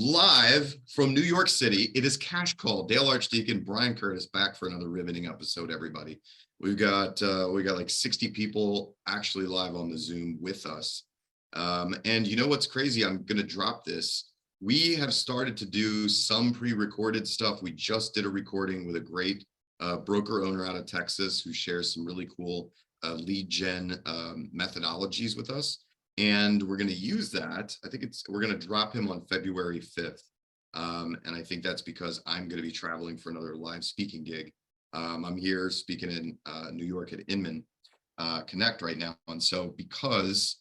Live from New York City, it is Cash Call. Dale Archdekin, Brian Curtis, back for another riveting episode, everybody. We got like 60 people actually live on the Zoom with us. And you know what's crazy? I'm going to drop this. We have started to do some pre-recorded stuff. We just did a recording with a great broker owner out of Texas who shares some really cool lead gen methodologies with us. And we're going to use that. We're going to drop him on February 5th. And I think that's because I'm going to be traveling for another live speaking gig. I'm here speaking in New York at Inman Connect right now. And so because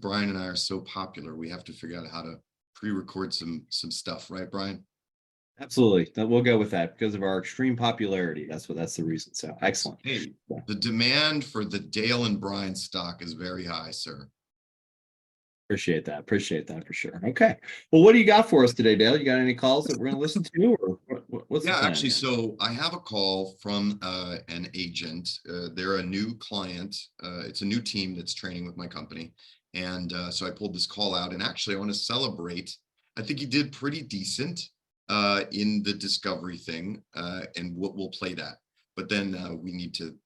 Brian and I are so popular, we have to figure out how to pre-record some stuff, right, Brian? Absolutely. We'll go with that because of our extreme popularity. That's the reason. So excellent. Hey, the demand for the Dale and Brian stock is very high, sir. Appreciate that for sure. Okay. Well, what do you got for us today, Dale? You got any calls that we're going to listen to, or what's the plan? Actually, so I have a call from an agent. They're a new client. It's a new team that's training with my company. And so I pulled this call out, and actually I want to celebrate. I think he did pretty decent in the discovery thing, and we'll play that. But then we need to,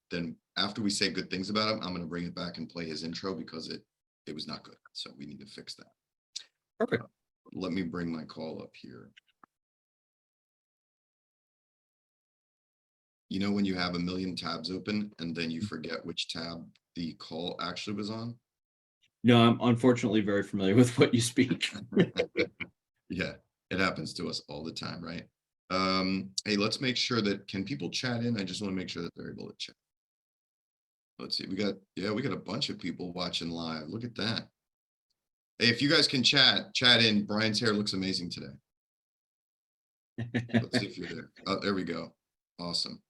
after we say good things about him, I'm going to bring it back and play his intro because it was not good. So we need to fix that. Perfect. Let me bring my call up here. You know, when you have a million tabs open and then you forget which tab the call actually was on? No, I'm unfortunately very familiar with what you speak. Yeah, it happens to us all the time, right? Hey, let's make sure that, can people chat in? I just want to make sure that they're able to chat. Let's see, we got a bunch of people watching live. Look at that. Hey, if you guys can chat in. Brian's hair looks amazing today. Let's see if you're there. Oh, there we go. Awesome.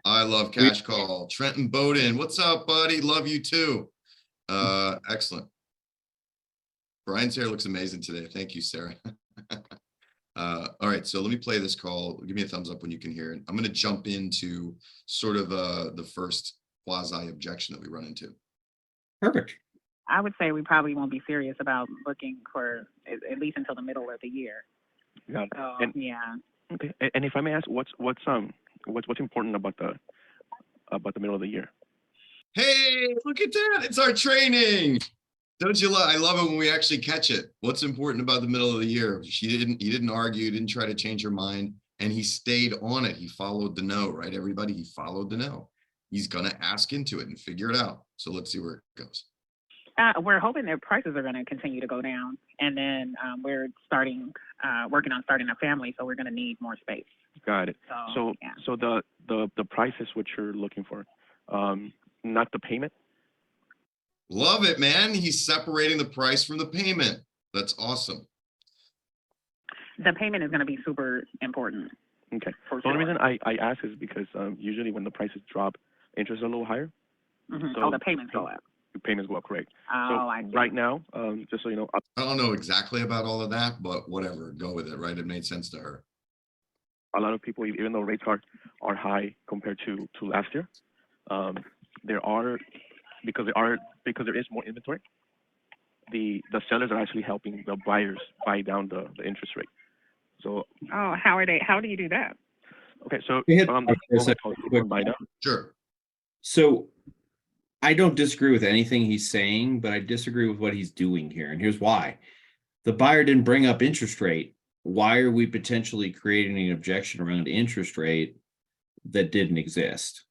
I love Cash Call. Trenton Bowden, what's up, buddy? Love you too. Excellent. Brian's hair looks amazing today. Thank you, Sarah. All right, so let me play this call. Give me a thumbs up when you can hear it. I'm going to jump into sort of the first quasi objection that we run into. Perfect. I would say we probably won't be serious about looking for at least until the middle of the year. Yeah. So, yeah. Okay. And if I may ask, what's important about the middle of the year? Hey, look at that! It's our training. Don't you love? I love it when we actually catch it. What's important about the middle of the year? He didn't argue, didn't try to change her mind, and he stayed on it. He followed the no, right? Everybody, he followed the no. He's gonna ask into it and figure it out. So let's see where it goes. We're hoping that prices are going to continue to go down, and then we're working on starting a family, so we're going to need more space. Got it. So yeah. the price is what you're looking for, not the payment. Love it, man. He's separating the price from the payment. That's awesome. The payment is going to be super important. Okay. For The only sure. reason I ask is because usually when the prices drop, interest is a little higher. Mm-hmm. So the payments go up. Payments go up, correct. Oh, I see. Right now, just so you know, I don't know exactly about all of that, but whatever, go with it, right? It made sense to her. a lot of people, even though rates are high compared to last year, because there is more inventory, the sellers are actually helping the buyers buy down the interest rate. So how do you do that? Okay, so buy down. Sure. So I don't disagree with anything he's saying, but I disagree with what he's doing here. And here's why. The buyer didn't bring up interest rate. Why are we potentially creating an objection around interest rate that didn't exist?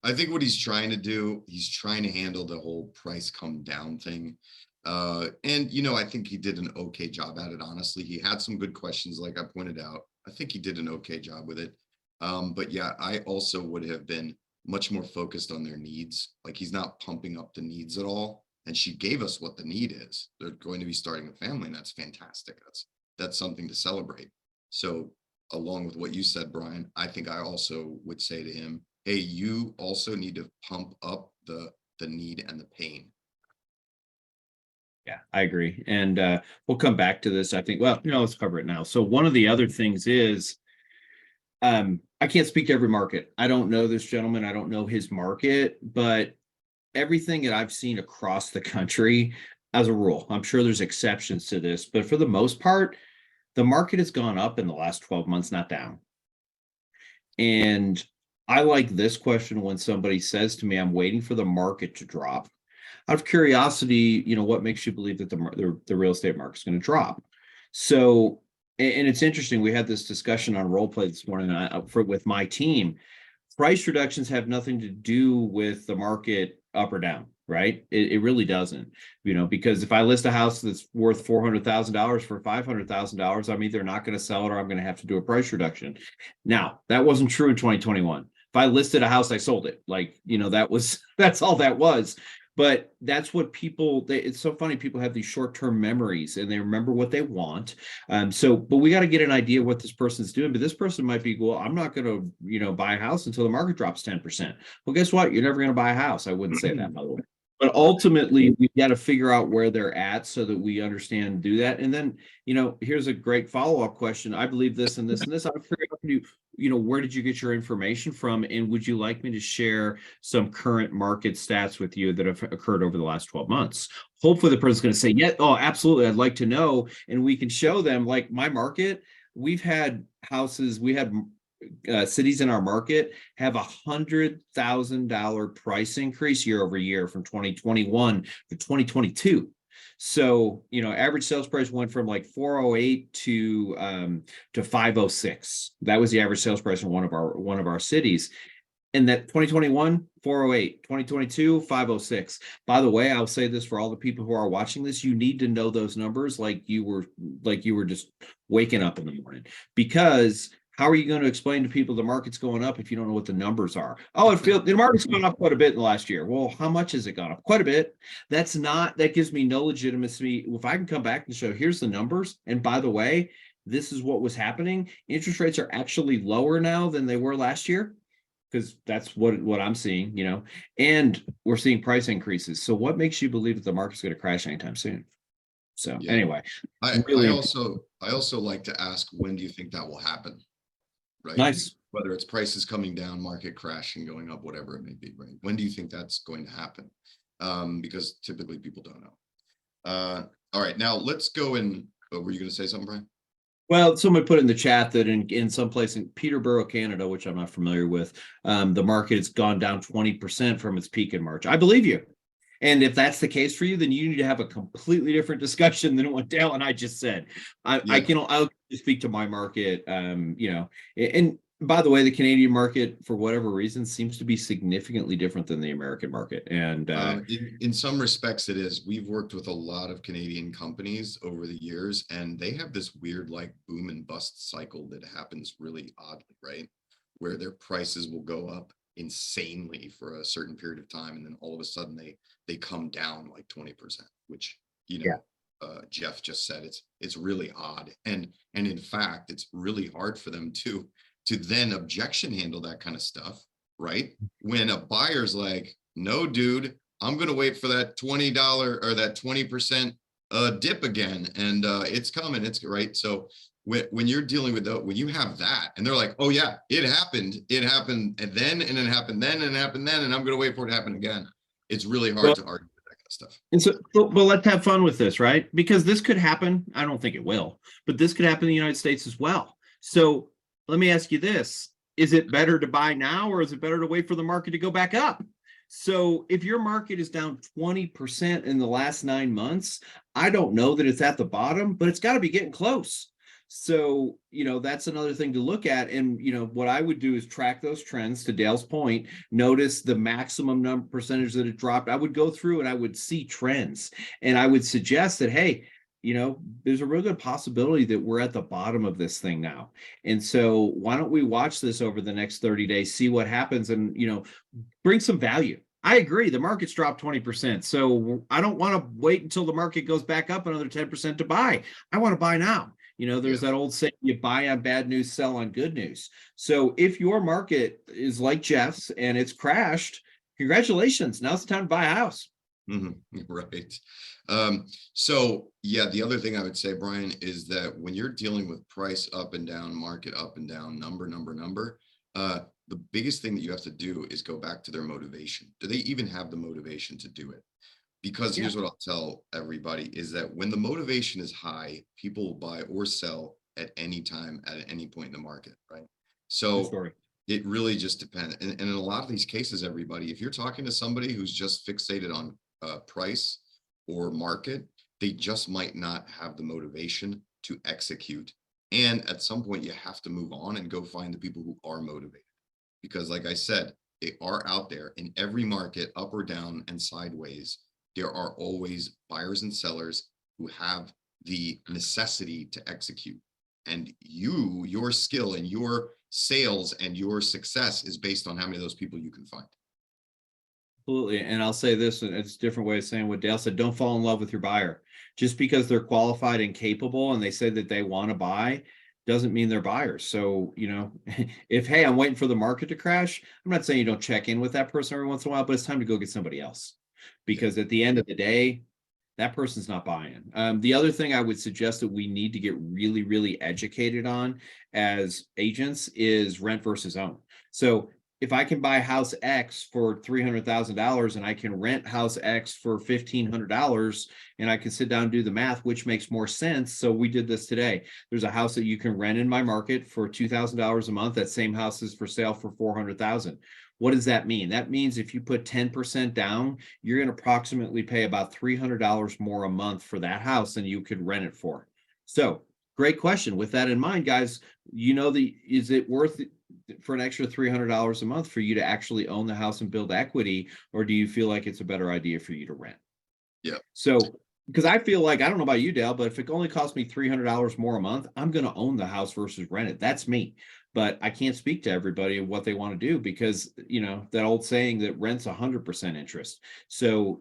I think what he's trying to do, he's trying to handle the whole price come down thing. And, I think he did an okay job at it, honestly. He had some good questions, like I pointed out. I think he did an okay job with it. But yeah, I also would have been much more focused on their needs. Like, he's not pumping up the needs at all. And she gave us what the need is. They're going to be starting a family, and that's fantastic. That's something to celebrate. So along with what you said, Brian, I think I also would say to him, hey, you also need to pump up the need and the pain. Yeah, I agree. And we'll come back to this, I think. Well, let's cover it now. So one of the other things is, I can't speak to every market. I don't know this gentleman. I don't know his market, but everything that I've seen across the country, as a rule, I'm sure there's exceptions to this, but for the most part, The market has gone up in the last 12 months, not down. And I like this question when somebody says to me, I'm waiting for the market to drop. Out of curiosity, what makes you believe that the real estate market is going to drop? So, and it's interesting, we had this discussion on role play this morning with my team. Price reductions have nothing to do with the market up or down, right? It really doesn't, because if I list a house that's worth $400,000 for $500,000, I'm either not going to sell it or I'm going to have to do a price reduction. Now, that wasn't true in 2021. If I listed a house, I sold it. That's all that was. But that's what it's so funny. People have these short-term memories and they remember what they want. But we got to get an idea of what this person's doing. But this person might be, well, I'm not going to, buy a house until the market drops 10%. Well, guess what? You're never going to buy a house. I wouldn't say that, by the way. But ultimately, we've got to figure out where they're at so that we understand and do that. And then, here's a great follow-up question. I believe this and this and this. I'm curious, where did you get your information from? And would you like me to share some current market stats with you that have occurred over the last 12 months? Hopefully the person's going to say, yeah, oh, absolutely. I'd like to know. And we can show them, like my market, we've had houses, we had cities in our market have $100,000 price increase year over year from 2021 to 2022. So, average sales price went from like 408 to 506. That was the average sales price in one of our cities. And that 2021, 408, 2022, 506. By the way, I'll say this for all the people who are watching this, you need to know those numbers like you were just waking up in the morning, because how are you going to explain to people the market's going up if you don't know what the numbers are? Oh, the market's gone up quite a bit in the last year. Well, how much has it gone up? Quite a bit. That gives me no legitimacy. If I can come back and show, here's the numbers. And by the way, this is what was happening. Interest rates are actually lower now than they were last year, because that's what I'm seeing, and we're seeing price increases. So what makes you believe that the market's going to crash anytime soon? So anyway, I also like to ask, when do you think that will happen? Right. Nice. Whether it's prices coming down, market crashing, going up, whatever it may be, right? When do you think that's going to happen? Because typically people don't know. All right, now let's go in. Were you going to say something, Brian? Well, somebody put in the chat that in some place in Peterborough, Canada, which I'm not familiar with, the market has gone down 20% from its peak in March. I believe you. And if that's the case for you, then you need to have a completely different discussion than what Dale and I just said. I'll speak to my market, and by the way, the Canadian market, for whatever reason, seems to be significantly different than the American market. And in some respects, it is. We've worked with a lot of Canadian companies over the years, and they have this weird like boom and bust cycle that happens really oddly, right? Where their prices will go up insanely for a certain period of time, and then all of a sudden they come down like 20%, which Jeff just said it's really odd, and in fact it's really hard for them to then objection handle that kind of stuff, right? When a buyer's like, no dude, I'm gonna wait for that $20 or that 20% dip again, and it's coming, it's right. So when you're dealing with when you have that, and they're like, oh yeah, it happened, and then, and it happened then, and it happened then, and I'm going to wait for it to happen again. It's really hard to argue with that kind of stuff. And so, but let's have fun with this, right? Because this could happen. I don't think it will, but this could happen in the United States as well. So let me ask you this. Is it better to buy now, or is it better to wait for the market to go back up? So if your market is down 20% in the last 9 months, I don't know that it's at the bottom, but it's got to be getting close. So, that's another thing to look at. And, what I would do is track those trends, to Dale's point, notice the maximum percentage that it dropped. I would go through and I would see trends, and I would suggest that, hey, there's a real good possibility that we're at the bottom of this thing now. And so why don't we watch this over the next 30 days, see what happens, and, bring some value. I agree. The market's dropped 20%. So I don't want to wait until the market goes back up another 10% to buy. I want to buy now. There's that old saying, you buy on bad news, sell on good news. So if your market is like Jeff's and it's crashed, congratulations. Now's the time to buy a house. Mm-hmm. Right. So yeah, the other thing I would say, Brian, is that when you're dealing with price up and down, market up and down, number, the biggest thing that you have to do is go back to their motivation. Do they even have the motivation to do it? Because here's what I'll tell everybody is that when the motivation is high, people will buy or sell at any time, at any point in the market, right? True So story. it really just depends. And in a lot of these cases, everybody, if you're talking to somebody who's just fixated on price or market, they just might not have the motivation to execute. And at some point, you have to move on and go find the people who are motivated. Because like I said, they are out there in every market, up or down and sideways. There are always buyers and sellers who have the necessity to execute. And your skill and your sales and your success is based on how many of those people you can find. Absolutely. And I'll say this, and it's a different way of saying what Dale said, don't fall in love with your buyer. Just because they're qualified and capable and they say that they want to buy doesn't mean they're buyers. So, if, hey, I'm waiting for the market to crash, I'm not saying you don't check in with that person every once in a while, but it's time to go get somebody else. Because at the end of the day, that person's not buying. The other thing I would suggest that we need to get really, really educated on as agents is rent versus own. So if I can buy house X for $300,000 and I can rent house X for $1,500 and I can sit down and do the math, which makes more sense. So we did this today. There's a house that you can rent in my market for $2,000 a month. That same house is for sale for $400,000. What does that mean? That means if you put 10% down, you're going to approximately pay about $300 more a month for that house than you could rent it for. So great question. With that in mind, guys, is it worth it for an extra $300 a month for you to actually own the house and build equity? Or do you feel like it's a better idea for you to rent? Yeah. So, because I feel like, I don't know about you, Dale, but if it only costs me $300 more a month, I'm going to own the house versus rent it. That's me. But I can't speak to everybody and what they want to do because, that old saying that rent's 100% interest. So,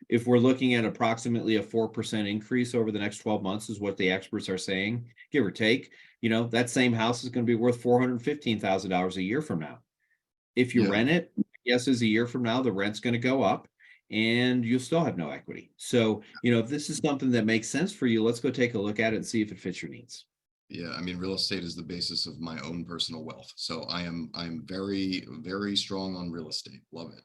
if we're looking at approximately a 4% increase over the next 12 months is what the experts are saying, give or take, that same house is going to be worth $415,000 a year from now. If you rent it, yes, as a year from now, the rent's going to go up and you'll still have no equity. So, if this is something that makes sense for you, let's go take a look at it and see if it fits your needs. Yeah, I mean, real estate is the basis of my own personal wealth. So I'm very, very strong on real estate. Love it.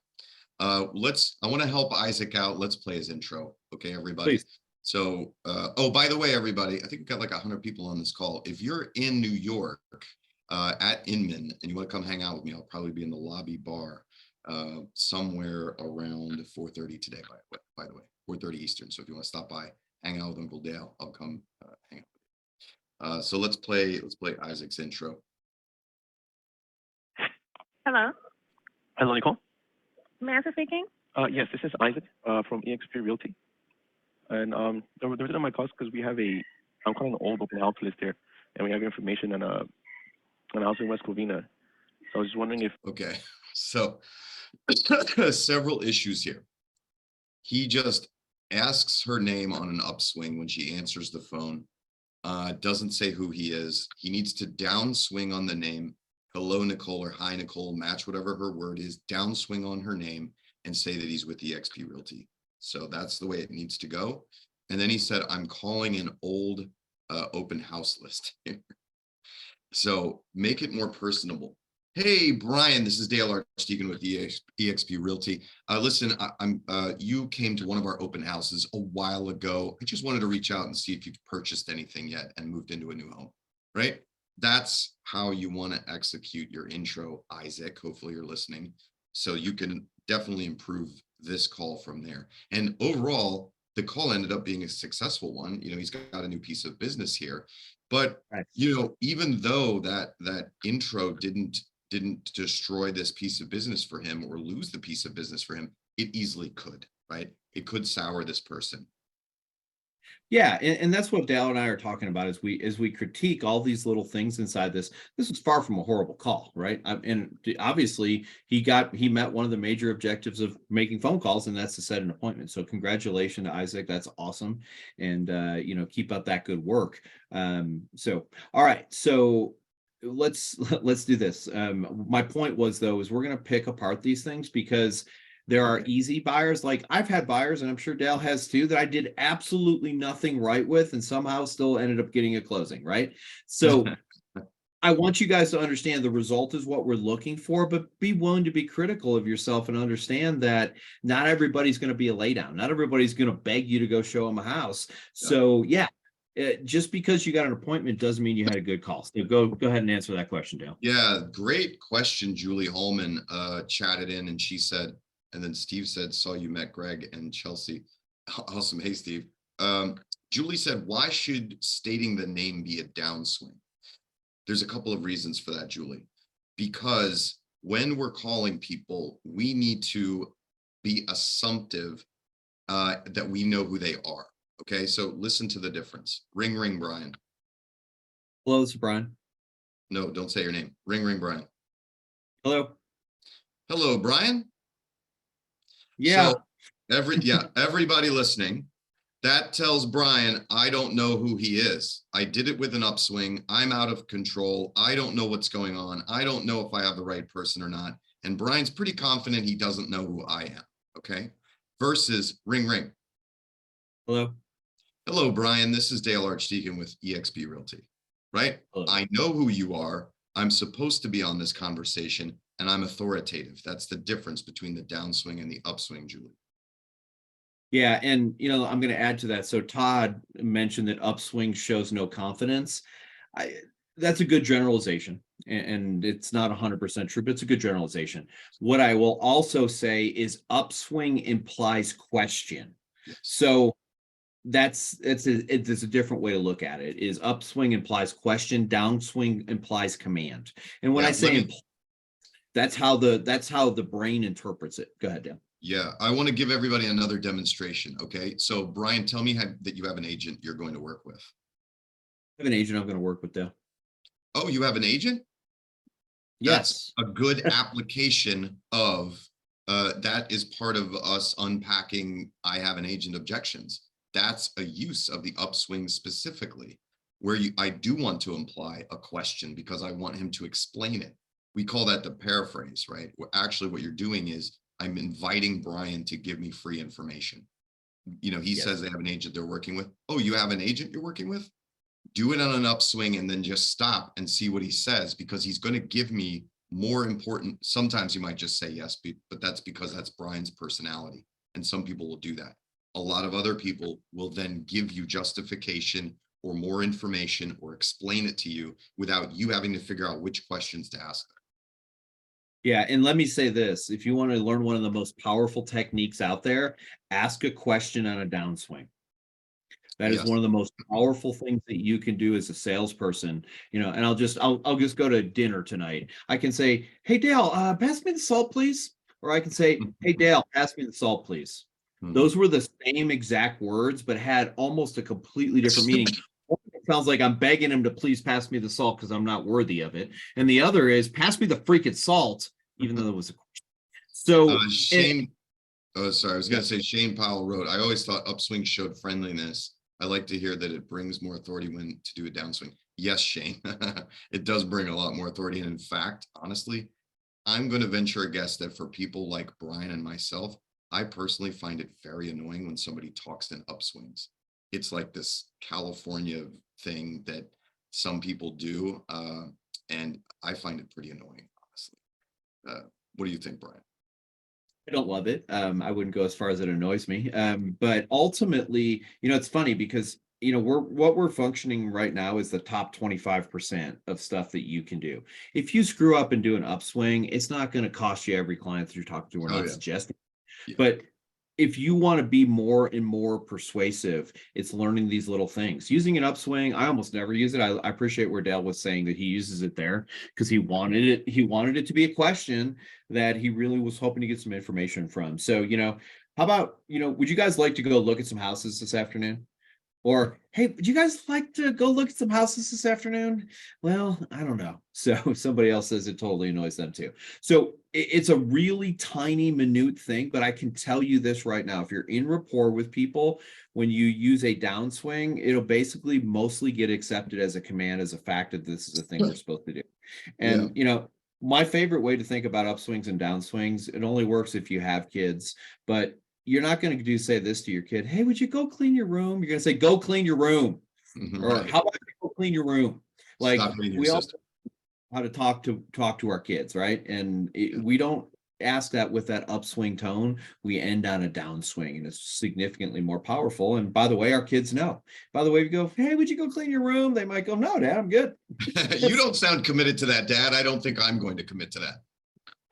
I want to help Isaac out. Let's play his intro. Okay, everybody. Please. So, oh, by the way, everybody, I think we've got like 100 people on this call. If you're in New York, at Inman and you want to come hang out with me, I'll probably be in the lobby bar, somewhere around 4:30 today, by the way, 4:30 Eastern. So if you want to stop by, hang out with Uncle Dale, I'll come, hang out. So let's play Isaac's intro. Hello, Hello, Nicole. Samantha speaking. Yes, this is Isaac from eXp Realty. And the reason of my call is because I'm calling an old open house list here, and we have information on a house in West Covina. So I was just wondering if. Okay, so several issues here. He just asks her name on an upswing when she answers the phone. Doesn't say who he is. He needs to downswing on the name. Hello, Nicole, or hi, Nicole, match whatever her word is, downswing on her name and say that he's with the eXp Realty. So that's the way it needs to go. And then he said, I'm calling an old open house list. So make it more personable. Hey, Brian, this is Dale Archdekin with eXp Realty. Listen, you came to one of our open houses a while ago. I just wanted to reach out and see if you've purchased anything yet and moved into a new home, right? That's how you want to execute your intro, Isaac. Hopefully you're listening. So you can definitely improve this call from there. And overall, the call ended up being a successful one. He's got a new piece of business here. But, Right. Even though that intro didn't destroy this piece of business for him or lose the piece of business for him, it easily could, right? It could sour this person. Yeah, and that's what Dale and I are talking about as we critique all these little things inside this. This is far from a horrible call, right? And obviously he met one of the major objectives of making phone calls, and that's to set an appointment. So congratulations to Isaac, that's awesome, and keep up that good work. So all right, so let's do this. My point was though is we're going to pick apart these things because there are easy buyers. Like I've had buyers, and I'm sure Dale has too, that I did absolutely nothing right with and somehow still ended up getting a closing, right? So I want you guys to understand the result is what we're looking for, but be willing to be critical of yourself and understand that not everybody's going to be a laydown. Not everybody's going to beg you to go show them a house. So yeah, just because you got an appointment doesn't mean you had a good call. So go ahead and answer that question, Dale. Yeah, great question. Julie Holman chatted in and she said, and then Steve said, saw you met Greg and Chelsea. Awesome. Hey, Steve. Julie said, why should stating the name be a downswing? There's a couple of reasons for that, Julie. Because when we're calling people, we need to be assumptive that we know who they are. Okay, so listen to the difference. Ring, ring, Brian. Hello, this is Brian. No, don't say your name. Ring, ring, Brian. Hello. Hello, Brian. Yeah. So everybody listening, that tells Brian, I don't know who he is. I did it with an upswing. I'm out of control. I don't know what's going on. I don't know if I have the right person or not. And Brian's pretty confident he doesn't know who I am. Okay. Versus ring, ring. Hello. Hello, Brian. This is Dale Archdekin with eXp Realty, right? Hello. I know who you are. I'm supposed to be on this conversation and I'm authoritative. That's the difference between the downswing and the upswing, Julie. Yeah. And, I'm going to add to that. So Todd mentioned that upswing shows no confidence. That's a good generalization. And it's not 100% true, but it's a good generalization. What I will also say is upswing implies question. Yes. So it's a different way to look at it. Is upswing implies question, downswing implies command. And when I say that's how the brain interprets it. Go ahead, Dan. Yeah, I want to give everybody another demonstration. Okay, so Brian, tell me that you have an agent you're going to work with. I have an agent I'm going to work with, Dale. Oh, you have an agent? Yes. That's a good application of that is part of us unpacking I have an agent objections. That's a use of the upswing specifically, where I do want to imply a question because I want him to explain it. We call that the paraphrase, right? Actually, what you're doing is I'm inviting Brian to give me free information. He says they have an agent they're working with. Oh, you have an agent you're working with? Do it on an upswing and then just stop and see what he says, because he's going to give me more important. Sometimes you might just say yes, but that's because that's Brian's personality. And some people will do that. A lot of other people will then give you justification or more information or explain it to you without you having to figure out which questions to ask them. Yeah, and let me say this. If you want to learn one of the most powerful techniques out there, ask a question on a downswing. That is one of the most powerful things that you can do as a salesperson, and I'll just go to dinner tonight. I can say, hey, Dale, pass me the salt, please. Or I can say, hey, Dale, pass me the salt, please. Those were the same exact words, but had almost a completely different meaning. It sounds like I'm begging him to please pass me the salt because I'm not worthy of it. And the other is pass me the freaking salt, even though it was a question. So Shane, sorry, I was going to say Shane Powell wrote, I always thought upswing showed friendliness. I like to hear that it brings more authority when to do a downswing. Yes, Shane, it does bring a lot more authority. And in fact, honestly, I'm going to venture a guess that for people like Brian and myself, I personally find it very annoying when somebody talks in upswings. It's like this California thing that some people do. And I find it pretty annoying, honestly. What do you think, Brian? I don't love it. I wouldn't go as far as it annoys me. But ultimately, it's funny because, we're functioning right now is the top 25% of stuff that you can do. If you screw up and do an upswing, it's not going to cost you every client that you're talking to. We're not suggesting. Yeah. But if you want to be more and more persuasive, it's learning these little things. Using an upswing, I almost never use it. I appreciate where Dale was saying that he uses it there because he wanted it. He wanted it to be a question that he really was hoping to get some information from. So, how about, would you guys like to go look at some houses this afternoon? Or, hey, would you guys like to go look at some houses this afternoon? Well, I don't know. So somebody else says it totally annoys them too. So it's a really tiny, minute thing, but I can tell you this right now. If you're in rapport with people, when you use a downswing, it'll basically mostly get accepted as a command, as a fact that this is a thing we're supposed to do. And, my favorite way to think about upswings and downswings, it only works if you have kids, but you're not going to say this to your kid. Hey, would you go clean your room? You're going to say, go clean your room. Or how about you go clean your room? Like we all know how to talk to our kids, right? And we don't ask that with that upswing tone, we end on a downswing, and it's significantly more powerful. And by the way, our kids know. By the way, we go, hey, would you go clean your room? They might go, no, Dad, I'm good. You don't sound committed to that, Dad. I don't think I'm going to commit to that.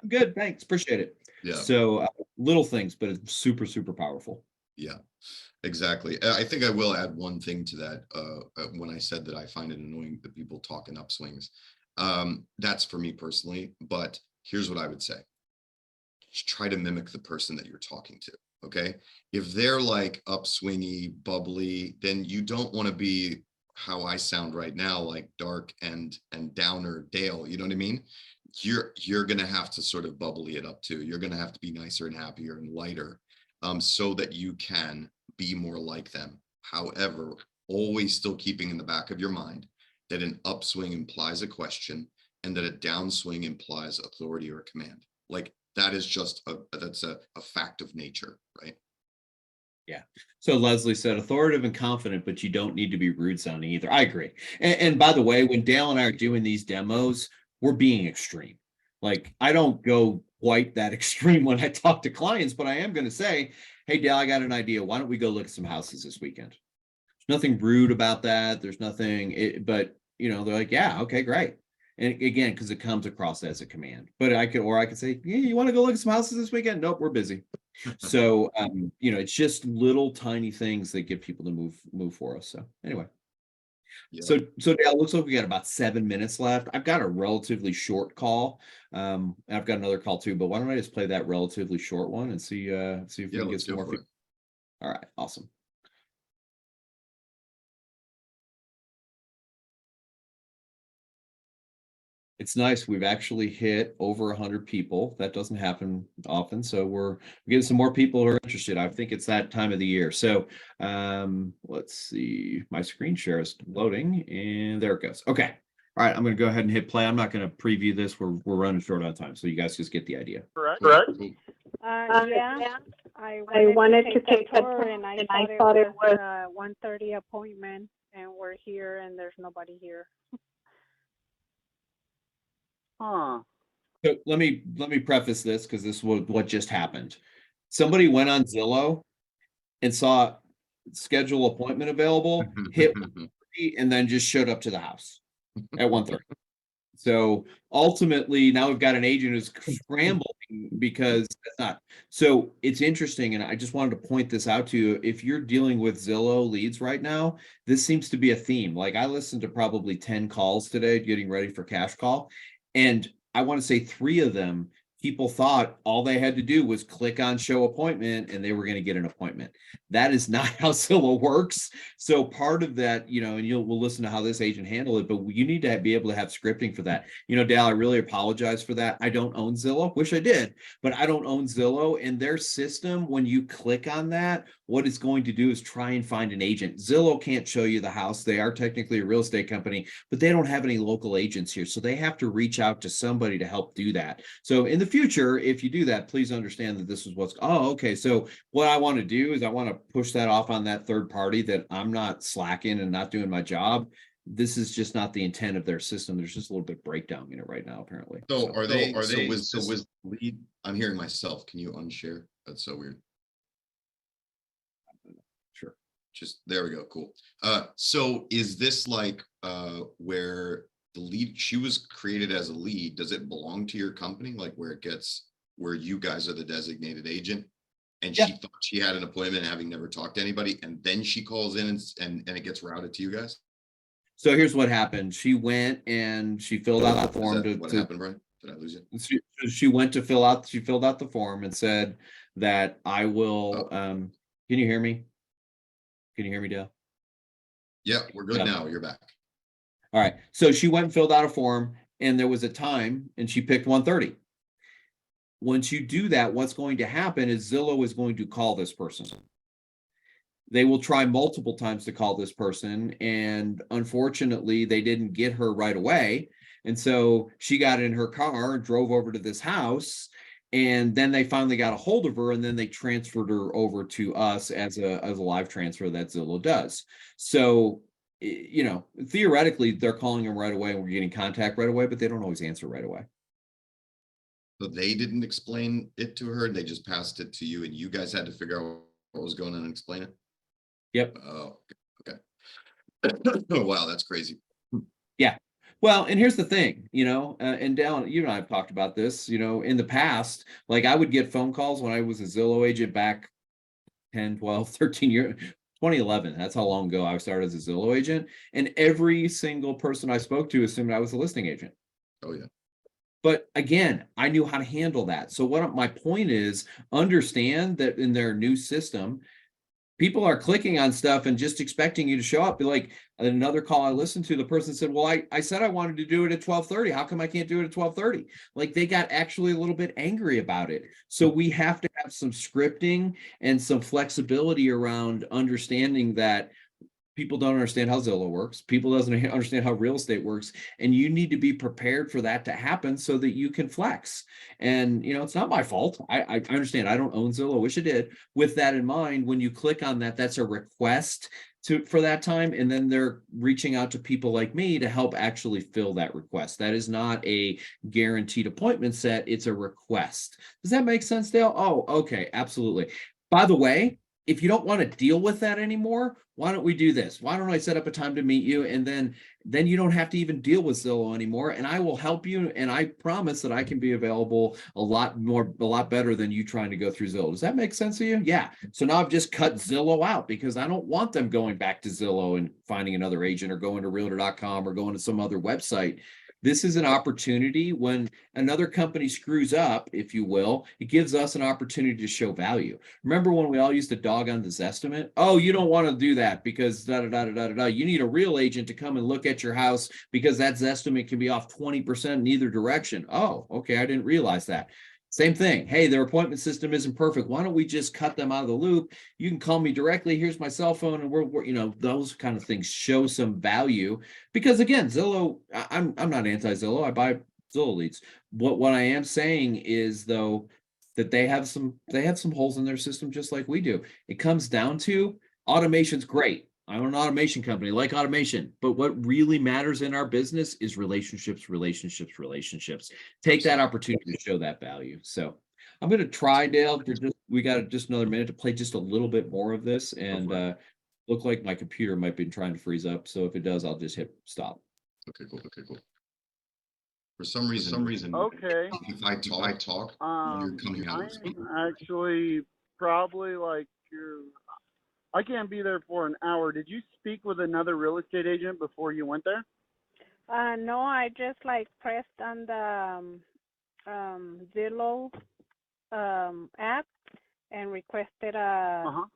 I'm good. Thanks. Appreciate it. Yeah. So little things, but it's super, super powerful. Yeah, exactly. I think I will add one thing to that. When I said that I find it annoying that people talk in upswings, that's for me personally. But here's what I would say. Just try to mimic the person that you're talking to. Okay. If they're like upswingy, bubbly, then you don't want to be how I sound right now, like dark and downer Dale. You know what I mean? You're gonna have to sort of bubbly it up too. You're gonna have to be nicer and happier and lighter, so that you can be more like them. However, always still keeping in the back of your mind that an upswing implies a question and that a downswing implies authority or command. Like that is just that's a fact of nature, right? Yeah. So Leslie said authoritative and confident, but you don't need to be rude sounding either. I agree. And by the way, when Dale and I are doing these demos, we're being extreme. Like I don't go quite that extreme when I talk to clients, but I am going to say, hey, Dale, I got an idea. Why don't we go look at some houses this weekend? There's nothing rude about that. There's nothing, but they're like, yeah, okay, great. And again, because it comes across as a command, but I could say, yeah, you want to go look at some houses this weekend? Nope, we're busy. So, it's just little tiny things that get people to move for us. So anyway, Yeah. so Dale, it looks like we got about 7 minutes left. I've got a relatively short call. I've got another call too, but why don't I just play that relatively short one and see if we can get some more. All right, awesome. It's nice. We've actually hit over 100 people. That doesn't happen often. So we're getting some more people who are interested. I think it's that time of the year. So let's see. My screen share is loading and there it goes. Okay. All right. I'm going to go ahead and hit play. I'm not going to preview this. We're running short on time. So you guys just get the idea. Correct. Yeah, I wanted to take a tour and I thought it was a 1:30 appointment and we're here and there's nobody here. Huh. So let me preface this because this was what just happened. Somebody went on Zillow and saw schedule appointment available, hit and then just showed up to the house at 1:30. So ultimately, now we've got an agent who's scrambling because that's not. So it's interesting, and I just wanted to point this out to you. If you're dealing with Zillow leads right now, this seems to be a theme. Like I listened to probably 10 calls today, getting ready for cash call, and I want to say 3 of them, people thought all they had to do was click on show appointment and they were going to get an appointment. That is not how Zillow works. So part of that, and we'll listen to how this agent handled it, but you need to be able to have scripting for that. Dal, I really apologize for that. I don't own Zillow. Wish I did, but I don't own Zillow. And their system, when you click on that, what it's going to do is try and find an agent. Zillow can't show you the house. They are technically a real estate company, but they don't have any local agents here. So they have to reach out to somebody to help do that. So in the future, if you do that, please understand that this is okay. So what I want to do is I want to push that off on that third party that I'm not slacking and not doing my job. This is just not the intent of their system. There's just a little bit of breakdown in it right now, apparently. So was lead? I'm hearing myself. Can you unshare? That's so weird. Sure. Just there we go. Cool. So is this like where the lead, she was created as a lead, does it belong to your company? Like where you guys are the designated agent and she thought she had an appointment having never talked to anybody, and then she calls in and it gets routed to you guys? So here's what happened. She went and she filled out the form. What happened, Brian? Did I lose you? She went to she filled out the form and said that I will, can you hear me? Can you hear me, Dale? Yeah, we're good now. You're back. All right. So she went and filled out a form and there was a time and she picked 1:30. Once you do that, what's going to happen is Zillow is going to call this person. They will try multiple times to call this person. And unfortunately, they didn't get her right away. And so she got in her car and drove over to this house. And then they finally got a hold of her and then they transferred her over to us as a live transfer that Zillow does. So, theoretically, they're calling them right away and we're getting contact right away, but they don't always answer right away. So they didn't explain it to her, they just passed it to you and you guys had to figure out what was going on and explain it? Yep. Oh, okay. Oh, wow, that's crazy. Yeah. Well, and here's the thing, and Dallin, you and I have talked about this, in the past, like I would get phone calls when I was a Zillow agent back 10, 12, 13 years, 2011. That's how long ago I started as a Zillow agent. And every single person I spoke to assumed I was a listing agent. Oh, yeah. But again, I knew how to handle that. So my point is, understand that in their new system, people are clicking on stuff and just expecting you to show up. Like another call I listened to, the person said, well, I said I wanted to do it at 12:30. How come I can't do it at 12:30? Like they got actually a little bit angry about it. So we have to have some scripting and some flexibility around understanding that people don't understand how Zillow works. People doesn't understand how real estate works. And you need to be prepared for that to happen so that you can flex. And, it's not my fault. I understand. I don't own Zillow. Wish I did. With that in mind, when you click on that, that's a request for that time. And then they're reaching out to people like me to help actually fill that request. That is not a guaranteed appointment set. It's a request. Does that make sense, Dale? Oh, okay. Absolutely. By the way, if you don't want to deal with that anymore, why don't we do this? Why don't I set up a time to meet you? And then you don't have to even deal with Zillow anymore. And I will help you. And I promise that I can be available a lot better than you trying to go through Zillow. Does that make sense to you? Yeah. So now I've just cut Zillow out because I don't want them going back to Zillow and finding another agent or going to realtor.com or going to some other website. This is an opportunity when another company screws up, if you will, it gives us an opportunity to show value. Remember when we all used to dog on this estimate? Oh, you don't want to do that because da da da da da da. You need a real agent to come and look at your house because that estimate can be off 20% in either direction. Oh, okay, I didn't realize that. Same thing. Hey, their appointment system isn't perfect. Why don't we just cut them out of the loop? You can call me directly. Here's my cell phone, and we're those kind of things show some value. Because again, Zillow, I'm not anti-Zillow. I buy Zillow leads. What I am saying is though that they have some holes in their system just like we do. It comes down to automation's great. I own an automation company, like automation, but what really matters in our business is relationships. Take that opportunity to show that value. So I'm going to try, Dale. We got just another minute to play just a little bit more of this, and look like my computer might be trying to freeze up. So if it does, I'll just hit stop. Okay, cool. For some reason. Okay. If I talk, you're coming out. I'm actually probably like I can't be there for an hour. Did you speak with another real estate agent before you went there? No, I just pressed on the Zillow app and requested a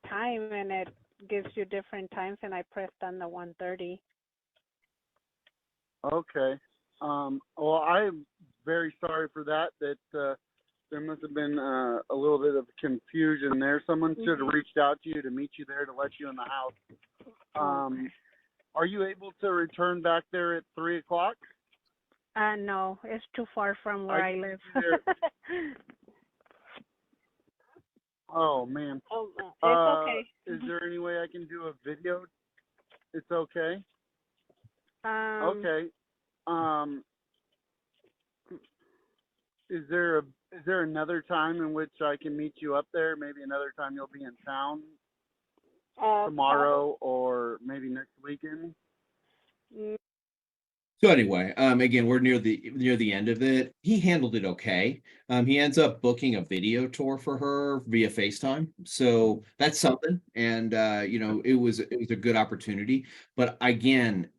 time, and it gives you different times, and I pressed on the 1:30. Okay. Well, I'm very sorry for that. There must have been a little bit of confusion there. Someone should have reached out to you to meet you there to let you in the house. Are you able to return back there at 3:00? No, it's too far from where I live. Oh, man. Oh, it's okay. Is there any way I can do a video? It's okay? Okay. Is there another time in which I can meet you up there? Maybe another time you'll be in town tomorrow or maybe next weekend? So anyway, again, we're near the end of it. He handled it okay. He ends up booking a video tour for her via FaceTime. So that's something. And it was a good opportunity. But again,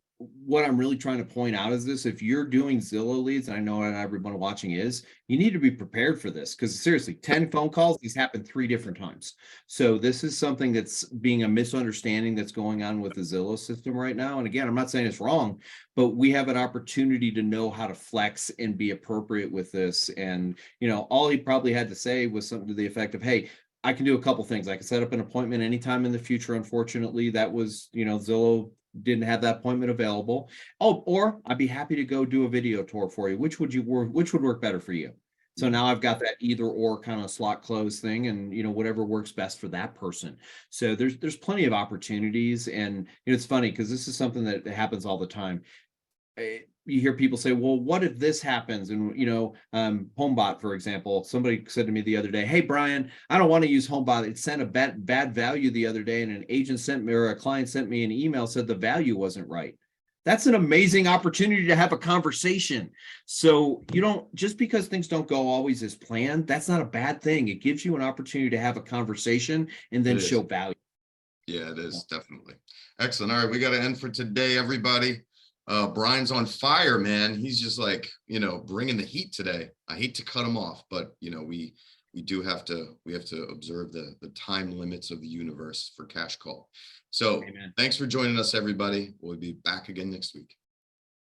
what I'm really trying to point out is this: if you're doing Zillow leads, and I know not everyone watching is, you need to be prepared for this, because seriously, 10 phone calls, these happen 3 different times. So this is something that's being a misunderstanding that's going on with the Zillow system right now. And again, I'm not saying it's wrong, but we have an opportunity to know how to flex and be appropriate with this. And, all he probably had to say was something to the effect of, hey, I can do a couple things. I can set up an appointment anytime in the future. Unfortunately, that was, Zillow didn't have that appointment available. Oh, or I'd be happy to go do a video tour for you. Which would work better for you? So now I've got that either or kind of slot close thing, and whatever works best for that person. So there's plenty of opportunities. And it's funny because this is something that happens all the time. you hear people say, well, what if this happens? And, HomeBot, for example, somebody said to me the other day, hey, Brian, I don't want to use HomeBot. It sent a bad value the other day. And an agent sent me, or a client sent me an email, said the value wasn't right. That's an amazing opportunity to have a conversation. So you don't, just because things don't go always as planned, that's not a bad thing. It gives you an opportunity to have a conversation and then show value. Yeah, it is definitely. Excellent. All right, we got to end for today, everybody. Brian's on fire, man. He's just like, bringing the heat today. I hate to cut him off, but we have to observe the time limits of the universe for cash call. So Amen. Thanks for joining us, everybody. We'll be back again next week.